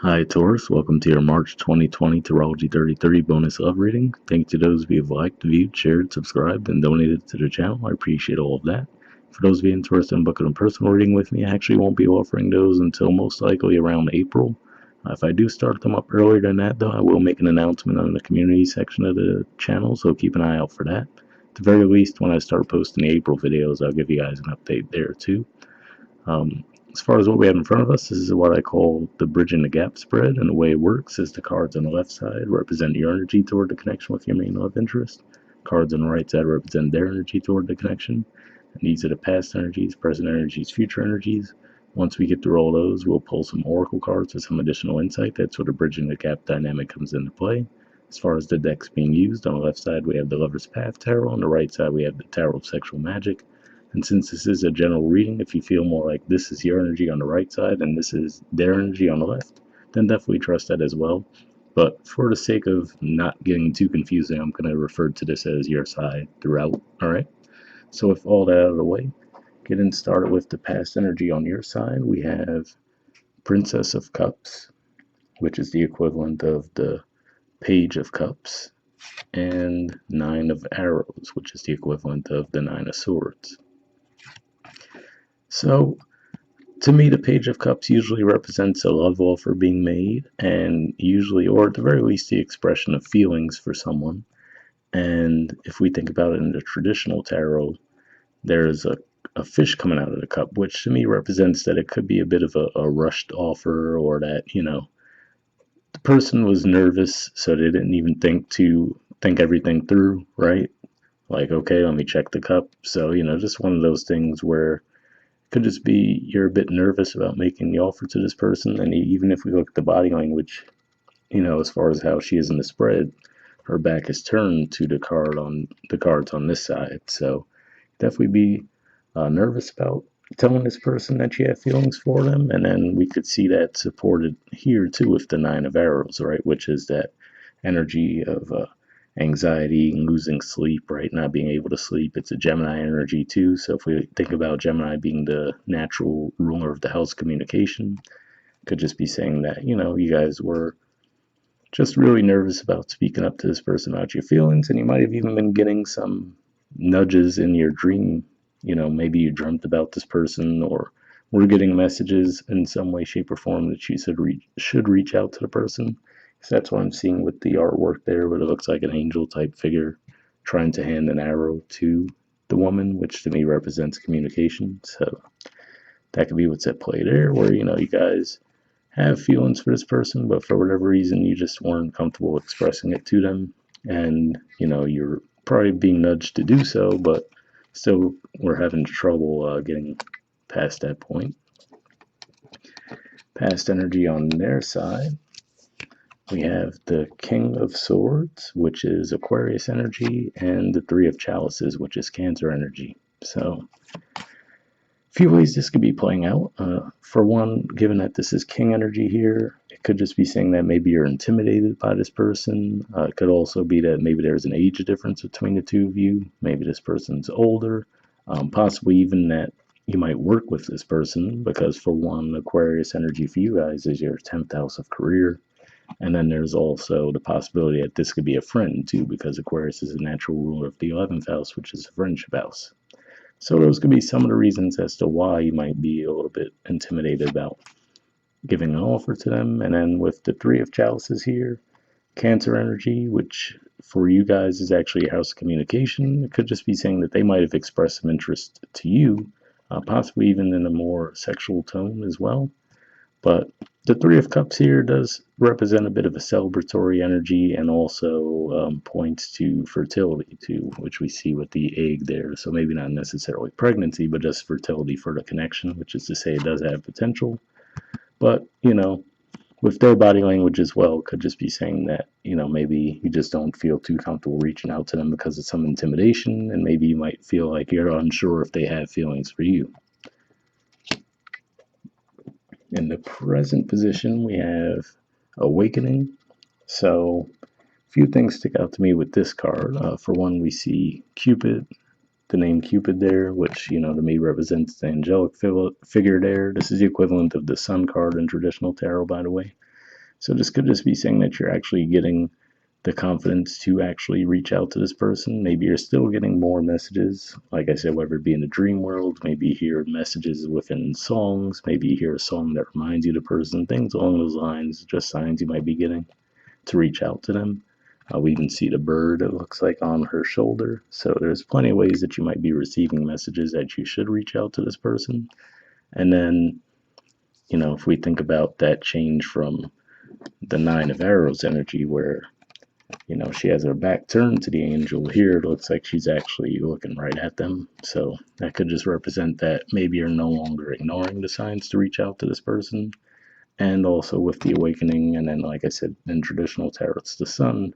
Hi Taurus, welcome to your March 2020 Taurology 33 bonus love reading. Thank you to those of you who have liked, viewed, shared, subscribed, and donated to the channel. I appreciate all of that. For those of you interested in booking a personal reading with me, I actually won't be offering those until most likely around April. If I do start them up earlier than that, though, I will make an announcement on the community section of the channel, so keep an eye out for that. At the very least, when I start posting the April videos, I'll give you guys an update there too. As far as what we have in front of us, this is what I call the bridging the gap spread, and the way it works is the cards on the left side represent your energy toward the connection with your main love interest. Cards on the right side represent their energy toward the connection. And these are the past energies, present energies, future energies. Once we get through all those, we'll pull some oracle cards for some additional insight. That's where the bridging the gap dynamic comes into play. As far as the decks being used, on the left side we have the Lover's Path Tarot, on the right side we have the Tarot of Sexual Magic. And since this is a general reading, if you feel more like this is your energy on the right side and this is their energy on the left, then definitely trust that as well. But for the sake of not getting too confusing, I'm going to refer to this as your side throughout. All right. So with all that out of the way, getting started with the past energy on your side, we have Princess of Cups, which is the equivalent of the Page of Cups, and Nine of Arrows, which is the equivalent of the Nine of Swords. So, to me, the Page of Cups usually represents a love offer being made, and usually, or at the very least, the expression of feelings for someone. And if we think about it in the traditional tarot, there's a fish coming out of the cup, which to me represents that it could be a bit of a rushed offer, or that, the person was nervous, so they didn't even think everything through, right? Like, okay, let me check the cup. So, just one of those things where could just be you're a bit nervous about making the offer to this person, and even if we look at the body language, as far as how she is in the spread, her back is turned to the cards on this side. So definitely be nervous about telling this person that you have feelings for them, and then we could see that supported here too with the Nine of Arrows, right, which is that energy of anxiety and losing sleep, right? Not being able to sleep. It's a Gemini energy too. So if we think about Gemini being the natural ruler of the house communication, could just be saying that, you guys were just really nervous about speaking up to this person about your feelings, and you might have even been getting some nudges in your dream. Maybe you dreamt about this person, or were getting messages in some way, shape, or form that you should reach out to the person. So that's what I'm seeing with the artwork there, but it looks like an angel type figure trying to hand an arrow to the woman, which to me represents communication. So that could be what's at play there, where, you guys have feelings for this person, but for whatever reason, you just weren't comfortable expressing it to them. And, you're probably being nudged to do so, but still we're having trouble getting past that point. Past energy on their side, we have the King of Swords, which is Aquarius energy, and the Three of Chalices, which is Cancer energy. So a few ways this could be playing out. For one, given that this is King energy here, it could just be saying that maybe you're intimidated by this person. It could also be that maybe there's an age difference between the two of you. Maybe this person's older. Possibly even that you might work with this person, because for one, Aquarius energy for you guys is your 10th house of career. And then there's also the possibility that this could be a friend too, because Aquarius is a natural ruler of the 11th house, which is a friendship house. So those could be some of the reasons as to why you might be a little bit intimidated about giving an offer to them. And then with the Three of Chalices here, Cancer energy, which for you guys is actually a house of communication, it could just be saying that they might have expressed some interest to you, possibly even in a more sexual tone as well. But the Three of Cups here does represent a bit of a celebratory energy, and also points to fertility too, which we see with the egg there. So maybe not necessarily pregnancy, but just fertility for the connection, which is to say it does have potential. But, with their body language as well, could just be saying that, maybe you just don't feel too comfortable reaching out to them because of some intimidation, and maybe you might feel like you're unsure if they have feelings for you. In the present position, we have Awakening. So a few things stick out to me with this card. For one, we see Cupid, the name Cupid there, which, to me represents the angelic figure there. This is the equivalent of the Sun card in traditional tarot, by the way. So this could just be saying that you're actually getting the confidence to actually reach out to this person. Maybe you're still getting more messages, like I said, whether it be in the dream world, maybe you hear messages within songs, maybe you hear a song that reminds you of the person, things along those lines, just signs you might be getting to reach out to them. We even see the bird, it looks like, on her shoulder. So there's plenty of ways that you might be receiving messages that you should reach out to this person. And then, if we think about that change from the Nine of Arrows energy, where she has her back turned to the angel. Here it looks like she's actually looking right at them. So that could just represent that maybe you're no longer ignoring the signs to reach out to this person. And also with the awakening, and then, like I said, in traditional tarot, it's the sun,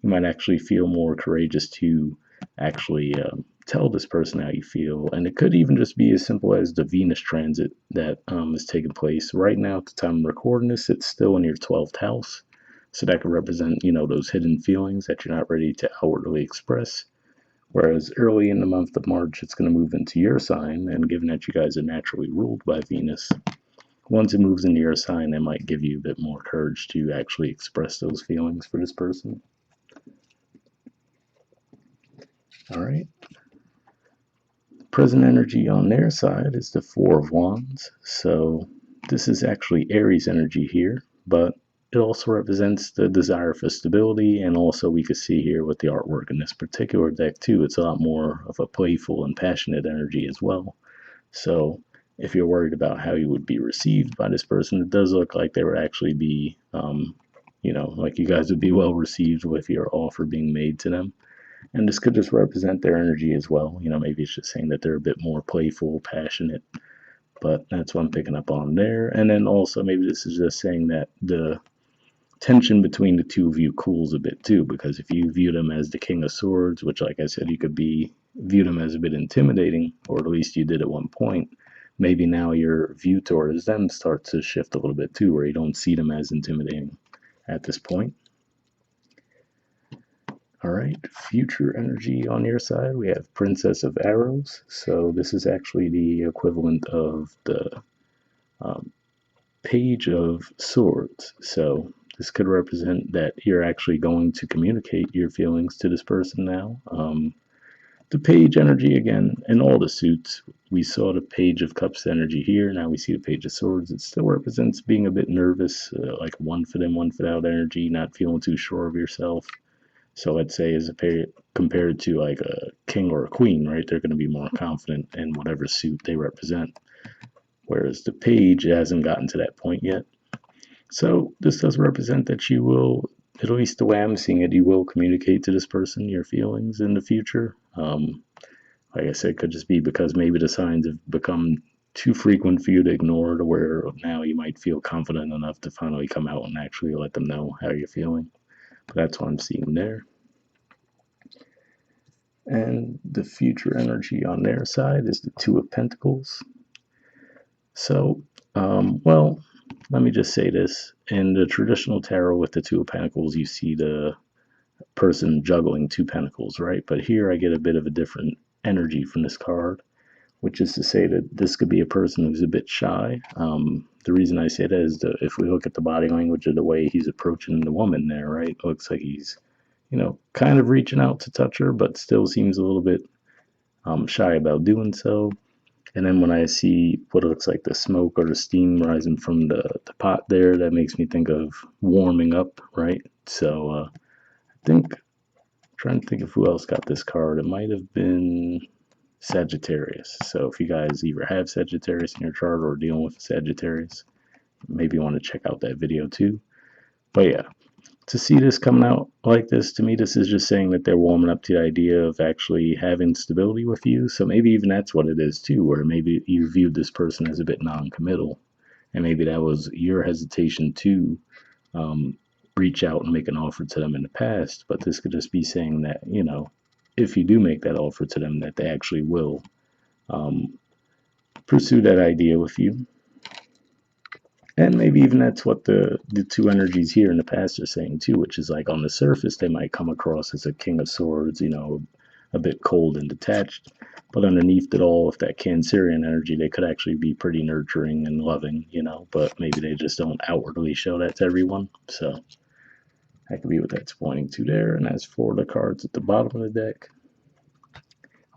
you might actually feel more courageous to actually tell this person how you feel. And it could even just be as simple as the Venus transit that is taking place right now at the time I'm recording this. It's still in your 12th house. So that could represent, those hidden feelings that you're not ready to outwardly express. Whereas early in the month of March, it's going to move into your sign. And given that you guys are naturally ruled by Venus, once it moves into your sign, it might give you a bit more courage to actually express those feelings for this person. All right. Present energy on their side is the Four of Wands. So this is actually Aries energy here, but it also represents the desire for stability. And also we could see here with the artwork in this particular deck too, it's a lot more of a playful and passionate energy as well. So if you're worried about how you would be received by this person, it does look like they would actually be, like you guys would be well received with your offer being made to them. And this could just represent their energy as well. Maybe it's just saying that they're a bit more playful, passionate, but that's what I'm picking up on there. And then also maybe this is just saying that the tension between the two of you cools a bit too, because if you view them as the King of Swords, which, like I said, you could view them as a bit intimidating, or at least you did at one point, maybe now your view towards them starts to shift a little bit too, where you don't see them as intimidating at this point. All right, future energy on your side, we have Princess of Arrows. So this is actually the equivalent of the um, Page of Swords. So this could represent that you're actually going to communicate your feelings to this person now. The Page energy, again, in all the suits, we saw the Page of Cups energy here. Now we see the Page of Swords. It still represents being a bit nervous, like one foot in, one foot out energy, not feeling too sure of yourself. So let's say as compared to like a king or a queen, right? They're going to be more confident in whatever suit they represent. Whereas the page hasn't gotten to that point yet. So this does represent that you will, at least the way I'm seeing it, you will communicate to this person your feelings in the future. Like I said, it could just be because maybe the signs have become too frequent for you to ignore, to where now you might feel confident enough to finally come out and actually let them know how you're feeling. But that's what I'm seeing there. And the future energy on their side is the Two of Pentacles. So, well, let me just say this. In the traditional tarot with the Two of Pentacles, you see the person juggling two pentacles, right? But here I get a bit of a different energy from this card, which is to say that this could be a person who's a bit shy. The reason I say that is that if we look at the body language of the way he's approaching the woman there, right? It looks like he's, kind of reaching out to touch her, but still seems a little bit shy about doing so. And then when I see what looks like the smoke or the steam rising from the pot there, that makes me think of warming up, right? So I'm trying to think of who else got this card. It might have been Sagittarius. So if you guys either have Sagittarius in your chart or are dealing with Sagittarius, maybe you want to check out that video too. But yeah, to see this coming out like this, to me, this is just saying that they're warming up to the idea of actually having stability with you. So maybe even that's what it is too, where maybe you viewed this person as a bit non-committal, and maybe that was your hesitation to reach out and make an offer to them in the past. But this could just be saying that, if you do make that offer to them, that they actually will pursue that idea with you. And maybe even that's what the two energies here in the past are saying too, which is like on the surface they might come across as a King of Swords, a bit cold and detached. But underneath it all, with that Cancerian energy, they could actually be pretty nurturing and loving, but maybe they just don't outwardly show that to everyone. So that could be what that's pointing to there. And as for the cards at the bottom of the deck,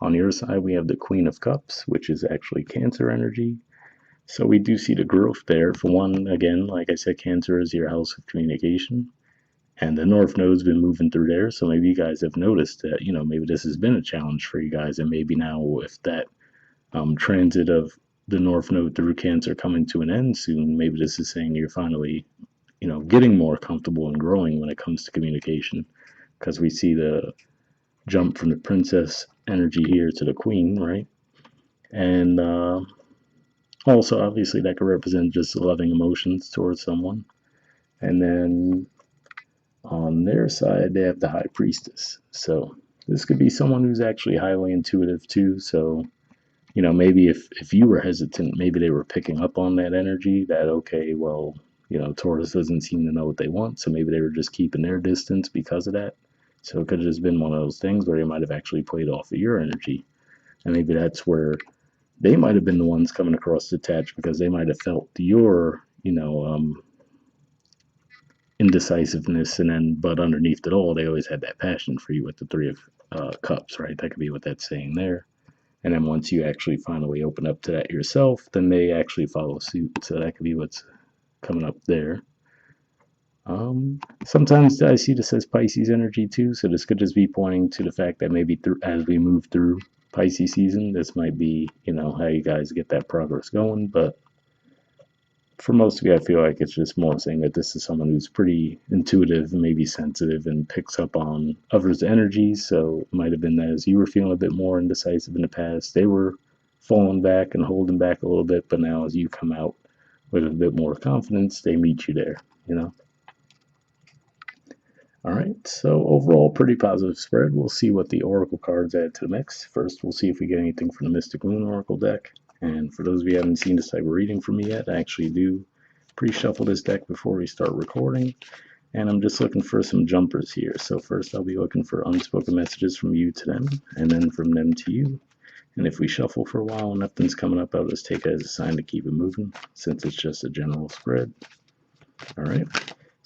on your side, we have the Queen of Cups, which is actually Cancer energy. So we do see the growth there. For one, again, like I said, Cancer is your house of communication. And the North Node's been moving through there. So maybe you guys have noticed that, maybe this has been a challenge for you guys. And maybe now with that transit of the North Node through Cancer coming to an end soon, maybe this is saying you're finally, getting more comfortable and growing when it comes to communication. Because we see the jump from the Princess energy here to the Queen, right? And also, obviously, that could represent just loving emotions towards someone. And then on their side, they have the High Priestess. So this could be someone who's actually highly intuitive too. So, maybe if you were hesitant, maybe they were picking up on that energy that, okay, well, Taurus doesn't seem to know what they want. So maybe they were just keeping their distance because of that. So it could have just been one of those things where they might have actually played off of your energy. And maybe that's where they might have been the ones coming across detached because they might have felt your, indecisiveness, and then but underneath it all, they always had that passion for you with the Three of Cups, right? That could be what that's saying there. And then once you actually finally open up to that yourself, then they actually follow suit. So that could be what's coming up there. Sometimes I see this as Pisces energy too, so this could just be pointing to the fact that maybe as we move through Pisces season, this might be, how you guys get that progress going. But for most of you, I feel like it's just more saying that this is someone who's pretty intuitive and maybe sensitive and picks up on others' energies. So it might have been that as you were feeling a bit more indecisive in the past, they were falling back and holding back a little bit. But now as you come out with a bit more confidence, they meet you there. All right, so overall, pretty positive spread. We'll see what the Oracle cards add to the mix. First, we'll see if we get anything from the Mystic Moon Oracle deck. And for those of you who haven't seen this type of reading from me yet, I actually do pre-shuffle this deck before we start recording. And I'm just looking for some jumpers here. So first, I'll be looking for unspoken messages from you to them, and then from them to you. And if we shuffle for a while and nothing's coming up, I'll just take it as a sign to keep it moving, since it's just a general spread. All right.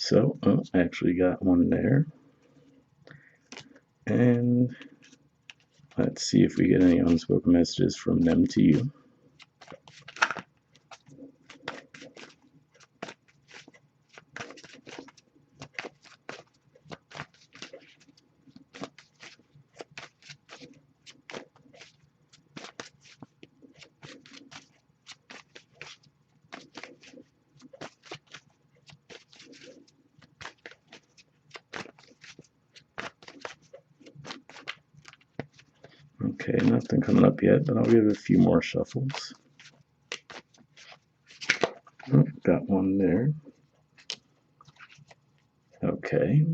So, I actually got one there. And let's see if we get any unspoken messages from them to you. Okay, nothing coming up yet, but I'll give it a few more shuffles. Oh, got one there. Okay,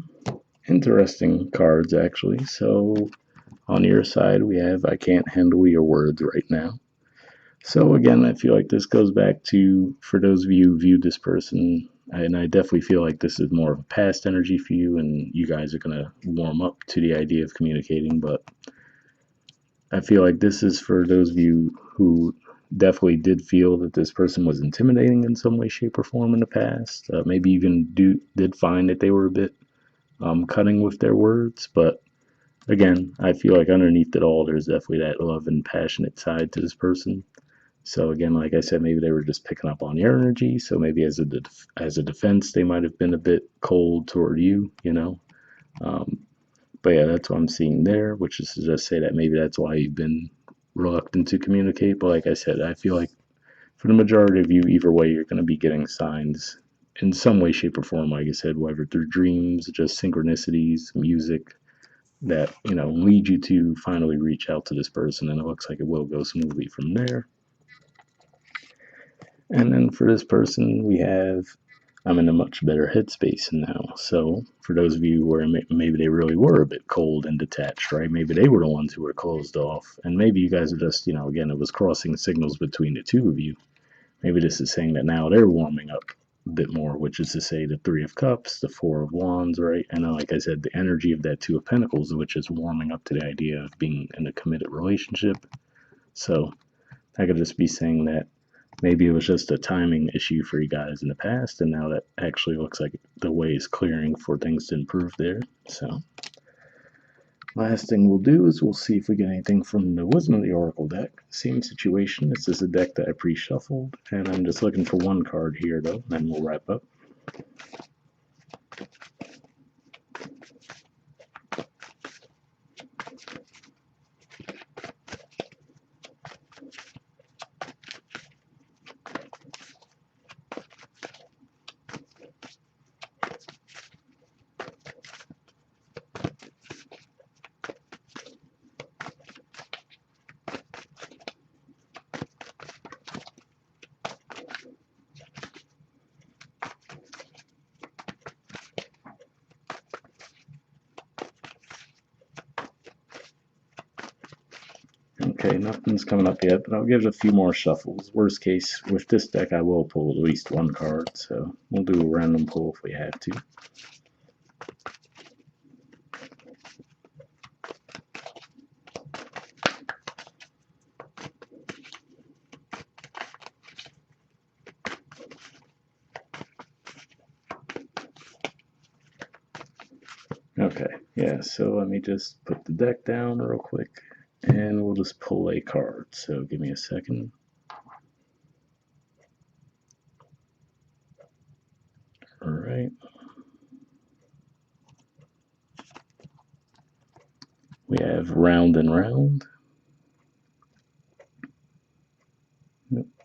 interesting cards actually. So on your side, we have I can't handle your words right now. So again, I feel like this goes back to, for those of you who viewed this person, and I definitely feel like this is more of a past energy for you, and you guys are going to warm up to the idea of communicating, but I feel like this is for those of you who definitely did feel that this person was intimidating in some way, shape, or form in the past. Maybe even did find that they were a bit cutting with their words. But again, I feel like underneath it all, there's definitely that love and passionate side to this person. So again, like I said, maybe they were just picking up on your energy. So maybe as a defense, they might have been a bit cold toward you. But yeah, that's what I'm seeing there, which is to just say that maybe that's why you've been reluctant to communicate. But like I said, I feel like for the majority of you, either way, you're going to be getting signs in some way, shape, or form. Like I said, whether through dreams, just synchronicities, music, that lead you to finally reach out to this person, and it looks like it will go smoothly from there. And then for this person, we have I'm in a much better headspace now. So for those of you where maybe they really were a bit cold and detached, right? Maybe they were the ones who were closed off, and maybe you guys are just, again, it was crossing signals between the two of you. Maybe this is saying that now they're warming up bit more, which is to say the Three of Cups, the Four of Wands, right? And like I said, the energy of that Two of Pentacles, which is warming up to the idea of being in a committed relationship. So I could just be saying that maybe it was just a timing issue for you guys in the past, and now that actually looks like the way is clearing for things to improve there. So last thing we'll do is we'll see if we get anything from the Wisdom of the Oracle deck. Same situation. This is a deck that I pre-shuffled, and I'm just looking for one card here, though, and then we'll wrap up. Okay, nothing's coming up yet, but I'll give it a few more shuffles. Worst case, with this deck, I will pull at least one card, so we'll do a random pull if we have to. Okay, yeah, so let me just put the deck down real quick, and we'll just pull a card. So give me a second. All right. We have Round and Round.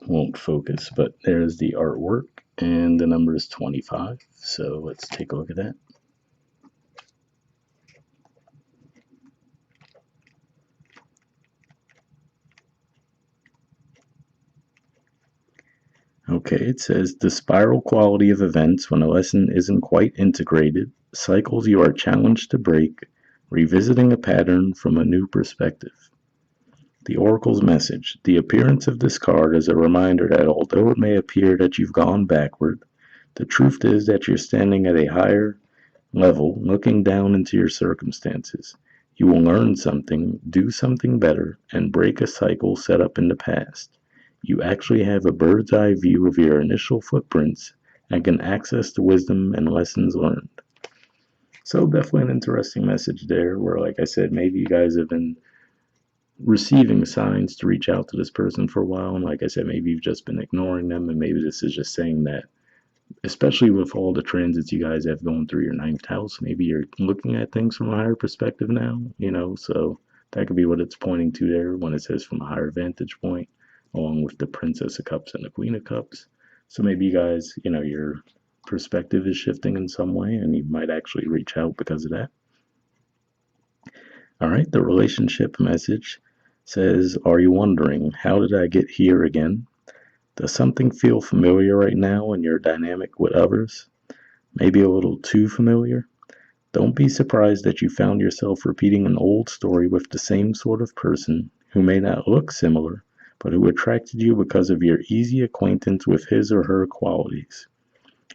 Won't focus, but there's the artwork, and the number is 25. So let's take a look at that. Okay, it says the spiral quality of events when a lesson isn't quite integrated, cycles you are challenged to break, revisiting a pattern from a new perspective. The Oracle's message. The appearance of this card is a reminder that although it may appear that you've gone backward, the truth is that you're standing at a higher level, looking down into your circumstances. You will learn something, do something better, and break a cycle set up in the past. You actually have a bird's eye view of your initial footprints and can access the wisdom and lessons learned. So definitely an interesting message there where, like I said, maybe you guys have been receiving signs to reach out to this person for a while, and like I said, maybe you've just been ignoring them, and maybe this is just saying that, especially with all the transits you guys have going through your ninth house, maybe you're looking at things from a higher perspective now, so that could be what it's pointing to there when it says from a higher vantage point, along with the Princess of Cups and the Queen of Cups. So maybe you guys, your perspective is shifting in some way, and you might actually reach out because of that. All right, the relationship message says, are you wondering, how did I get here again? Does something feel familiar right now in your dynamic with others? Maybe a little too familiar? Don't be surprised that you found yourself repeating an old story with the same sort of person who may not look similar, but who attracted you because of your easy acquaintance with his or her qualities.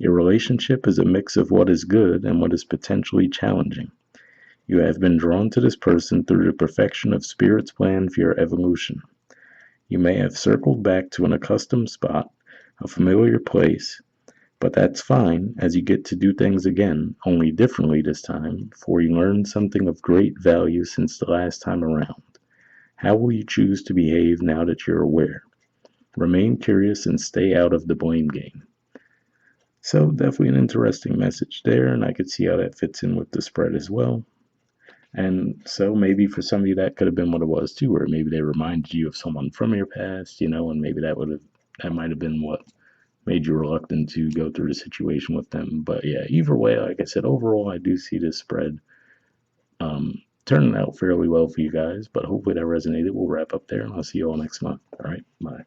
Your relationship is a mix of what is good and what is potentially challenging. You have been drawn to this person through the perfection of Spirit's plan for your evolution. You may have circled back to an accustomed spot, a familiar place, but that's fine as you get to do things again, only differently this time, for you learned something of great value since the last time around. How will you choose to behave now that you're aware? Remain curious and stay out of the blame game. So definitely an interesting message there, and I could see how that fits in with the spread as well. And so maybe for some of you that could have been what it was too, where maybe they reminded you of someone from your past, and maybe that might have been what made you reluctant to go through the situation with them. But yeah, either way, like I said, overall I do see this spread turning out fairly well for you guys, but hopefully that resonated. We'll wrap up there, and I'll see you all next month. All right, bye.